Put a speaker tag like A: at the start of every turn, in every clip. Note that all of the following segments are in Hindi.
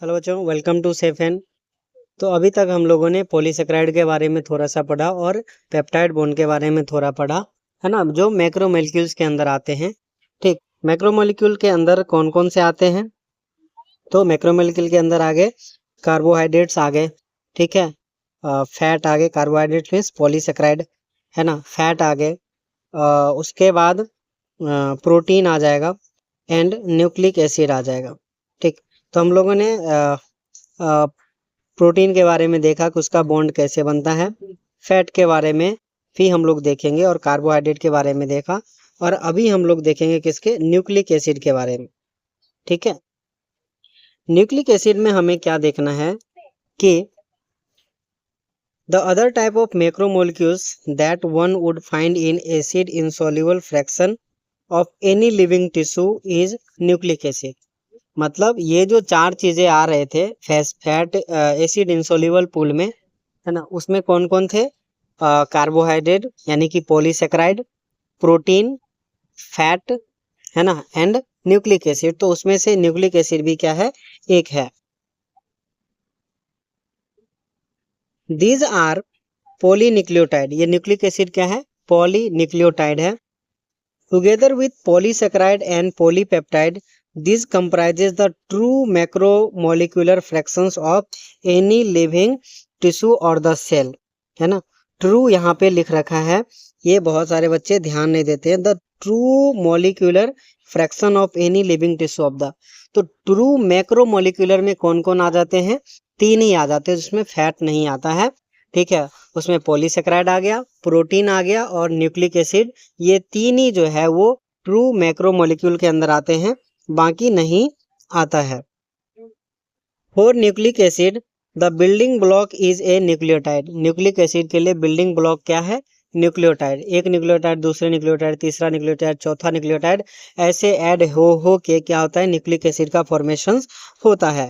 A: हेलो बच्चों, वेलकम टू सेफन। तो अभी तक हम लोगों ने पॉलीसेकेराइड के बारे में थोड़ा सा पढ़ा और पेप्टाइड बॉन्ड के बारे में थोड़ा पढ़ा, है ना, जो मैक्रोमोलेक्यूल्स के अंदर आते हैं। ठीक, मैक्रोमोलेक्यूल के अंदर कौन कौन से आते हैं? तो मैक्रोमोलेक्यूल के अंदर आगे कार्बोहाइड्रेट्स आ गए, ठीक है, फैट आ गए, कार्बोहाइड्रेट मीन्स पॉलीसेकेराइड, है ना, फैट आ गए, उसके बाद प्रोटीन आ जाएगा एंड न्यूक्लिक एसिड आ जाएगा। ठीक, तो हम लोगों ने प्रोटीन के बारे में देखा कि उसका बॉन्ड कैसे बनता है, फैट के बारे में भी हम लोग देखेंगे और कार्बोहाइड्रेट के बारे में देखा, और अभी हम लोग देखेंगे किसके, न्यूक्लिक एसिड के बारे में। ठीक है, न्यूक्लिक एसिड में हमें क्या देखना है कि the other type of macromolecules that one would find in acid insoluble fraction of any living tissue is nucleic acid. मतलब ये जो चार चीजें आ रहे थे फैट एसिड इंसोल्यूबल पूल में, है ना, उसमें कौन कौन थे? कार्बोहाइड्रेट यानी कि पॉलीसेकेराइड, प्रोटीन, फैट, है ना, एंड न्यूक्लिक एसिड। तो उसमें से न्यूक्लिक एसिड भी क्या है? एक है। These are polynucleotide. ये न्यूक्लिक एसिड क्या है? पॉलीन्यूक्लियोटाइड है। Together with polysaccharide and polypeptide, this comprises the true macromolecular fractions of any living tissue or the cell, है ना। ट्रू यहाँ पे लिख रखा है, ये बहुत सारे बच्चे ध्यान नहीं देते हैं। The true molecular fraction of any living tissue of the, तो ट्रू मैक्रोमोलिकुलर में कौन कौन आ जाते हैं? तीन ही आ जाते हैं, जिसमें फैट नहीं आता है। ठीक है, उसमें पॉलीसेकेराइड आ गया, प्रोटीन आ गया और न्यूक्लिक एसिड। ये तीन ही जो है वो ट्रू मैक्रोमोलिक्यूल के अंदर आते हैं, बाकी नहीं आता है। For nucleic acid the building block is a nucleotide. Nucleic acid के लिए बिल्डिंग ब्लॉक क्या है? न्यूक्लियोटाइड। एक न्यूक्लियोटाइड, दूसरे न्यूक्लियोटाइड, तीसरा न्यूक्लियोटाइड, चौथा न्यूक्लियोटाइड, ऐसे ऐड हो के क्या होता है? न्यूक्लिक एसिड का फॉर्मेशन होता है।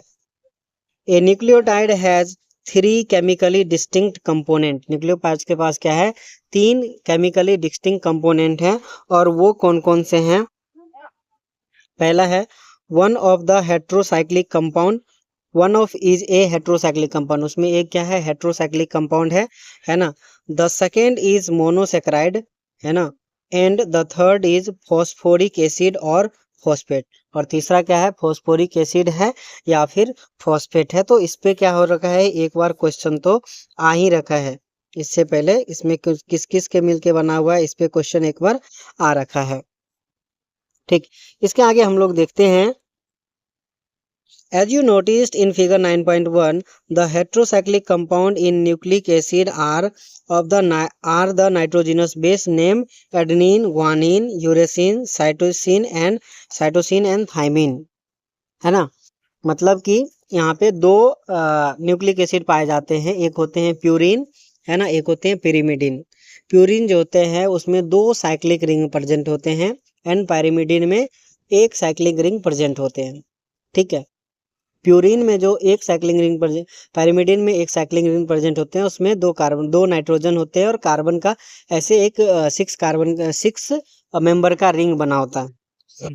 A: A nucleotide has 3 chemically distinct component. Nucleotides के पास क्या है? 3 केमिकली डिस्टिंक्ट कंपोनेंट हैं, और वो कौन कौन से हैं? पहला है one of the heterocyclic compound. One of is a heterocyclic compound, उसमें एक क्या है? हेट्रोसाइक्लिक कंपाउंड है ना। द सेकेंड इज मोनोसेकेराइड, है ना, and the third is phosphoric acid और फॉस्फेट। और तीसरा क्या है? फॉस्फोरिक एसिड है या फिर फॉस्फेट है। तो इस पे क्या हो रखा है? एक बार क्वेश्चन तो आ ही रखा है, इससे पहले इसमें किस किस के मिलके बना हुआ है, इस पे क्वेश्चन एक बार आ रखा है। ठीक, इसके आगे हम लोग देखते हैं। As you noticed in figure 9.1, the heterocyclic compound in nucleic acid are the nitrogenous base name adenine, guanine, uracil, cytosine and thymine, है ना। मतलब कि यहाँ पे दो न्यूक्लिक एसिड पाए जाते हैं, एक होते हैं प्यूरिन, है ना, एक होते हैं पिरिमिडिन। प्यूरिन जो होते हैं उसमें 2 साइक्लिक रिंग प्रेजेंट होते हैं, एंड पायरिमिडिन में 1 साइक्लिक रिंग प्रेजेंट होते हैं। ठीक है, प्यूरिन में जो एक साइक्लिक रिंग प्रेजेंट, पायरिमिडिन में 1 साइक्लिक रिंग प्रेजेंट होते हैं, उसमें 2 कार्बन, 2 नाइट्रोजन होते हैं, और कार्बन का ऐसे एक 6 मेंबर का रिंग बना होता है।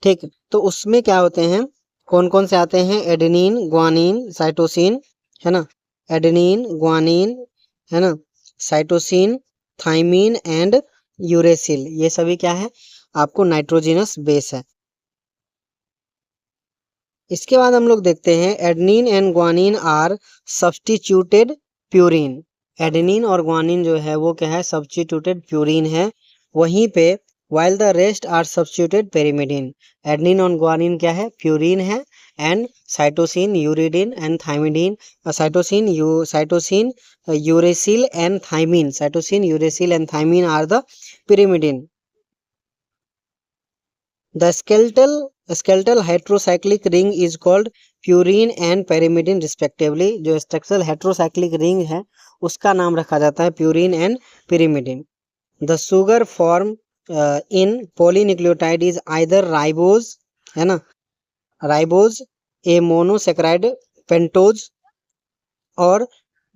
A: ठीक, तो उसमें क्या होते हैं, कौन कौन से आते हैं? एडेनिन, ग्वानिन, साइटोसिन, है ना, एडेनिन, ग्वानिन, है ना, साइटोसिन, थाइमिन एंड यूरेसिल। ये सभी क्या है? आपको नाइट्रोजिनस बेस है। इसके बाद हम लोग देखते हैं adenine and guanine are substituted purine. Adenine और ग्वानिन जो है वो क्या है? सब्स्टिट्यूटेड प्यूरिन है। वहीं पे while the rest are substituted pyrimidine। Adenine और ग्वानिन क्या है? प्यूरिन है, and cytosine, uridine and thymidine, cytosine, uracil and thymine, cytosine, uracil and thymine are the pyrimidine। The skeletal heterocyclic ring is called purine and pyrimidine respectively। जो स्ट्रक्चरल हेट्रोसाइक्लिक रिंग है उसका नाम रखा जाता है purine and pyrimidine। The sugar form in polynucleotide is either ribose, है ना, राइबोज, ए मोनोसेकेराइड, पेंटोज, और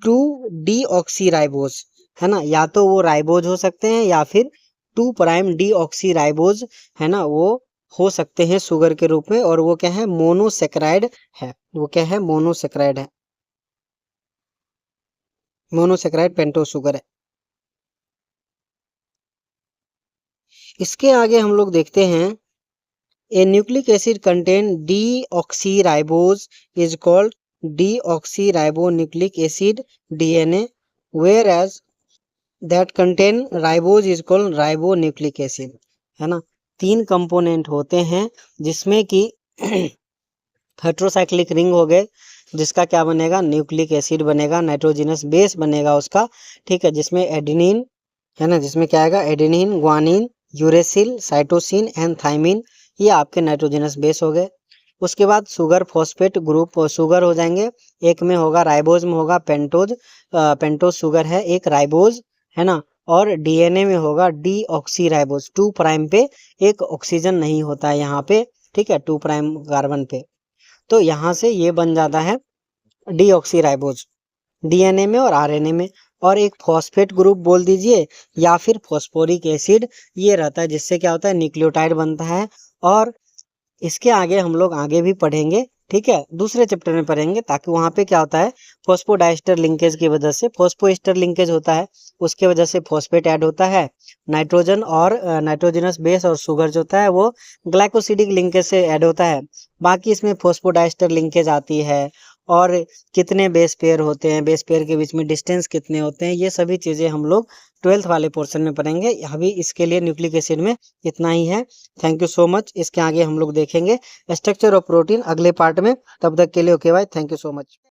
A: 2-डीऑक्सीराइबोज, है ना। या तो वो राइबोज हो सकते हैं या फिर 2'-डीऑक्सीराइबोज, है ना, वो हो सकते हैं शुगर के रूप में, और वो क्या है? मोनोसेकेराइड है। वो क्या है, मोनोसेक्राइड है, मोनोसेक्राइड पेंटोज शुगर है। इसके आगे हम लोग देखते हैं, a nucleic acid contain deoxyribose is called deoxyribonucleic acid DNA, whereas that contain ribose is called ribonucleic acid, है ना। 3 कंपोनेंट होते हैं जिसमें कि हेट्रोसाइक्लिक रिंग हो गए, जिसका क्या बनेगा, न्यूक्लिक एसिड बनेगा, नाइट्रोजनस बेस बनेगा उसका, ठीक है, जिसमें एडेनिन, है ना, जिसमें क्या आएगा, adenine, guanine, uracil, cytosine and thymine, ये आपके नाइट्रोजनस बेस हो गए। उसके बाद शुगर फॉस्फेट ग्रुप शुगर हो जाएंगे, एक में होगा राइबोज में होगा पेंटोज, पेंटोज शुगर है एक, राइबोज, है ना, और डीएनए में होगा डीऑक्सी राइबोज, 2 प्राइम पे एक ऑक्सीजन नहीं होता है यहाँ पे, ठीक है, 2 प्राइम कार्बन पे, तो यहाँ से ये बन जाता है डीऑक्सी राइबोज डीएनए में और आरएनए में। और एक फॉस्फेट ग्रुप बोल दीजिए या फिर फॉस्फोरिक एसिड, ये रहता है जिससे क्या होता है, न्यूक्लियोटाइड बनता है। और इसके आगे हम लोग आगे भी पढ़ेंगे, ठीक है, दूसरे चैप्टर में पढ़ेंगे, ताकि वहाँ पे क्या होता है, फॉस्फोडाइस्टर लिंकेज की वजह से फॉस्फोएस्टर लिंकेज होता है, उसके वजह से फॉस्फेट ऐड होता है, नाइट्रोजन और नाइट्रोजनस बेस और शुगर जो होता है वो ग्लाइकोसिडिक लिंकेज से ऐड होता है। बाकी इसमें फॉस्फोडाइस्टर लिंकेज आती है, और कितने बेस पेयर होते हैं, बेस पेयर के बीच में डिस्टेंस कितने होते हैं, ये सभी चीज़ें हम लोग 12th वाले पोर्शन में पढ़ेंगे। अभी इसके लिए न्यूक्लिक एसिड में इतना ही है। Thank you so much. इसके आगे हम लोग देखेंगे स्ट्रक्चर ऑफ प्रोटीन अगले पार्ट में। तब तक के लिए okay bye, thank you so much.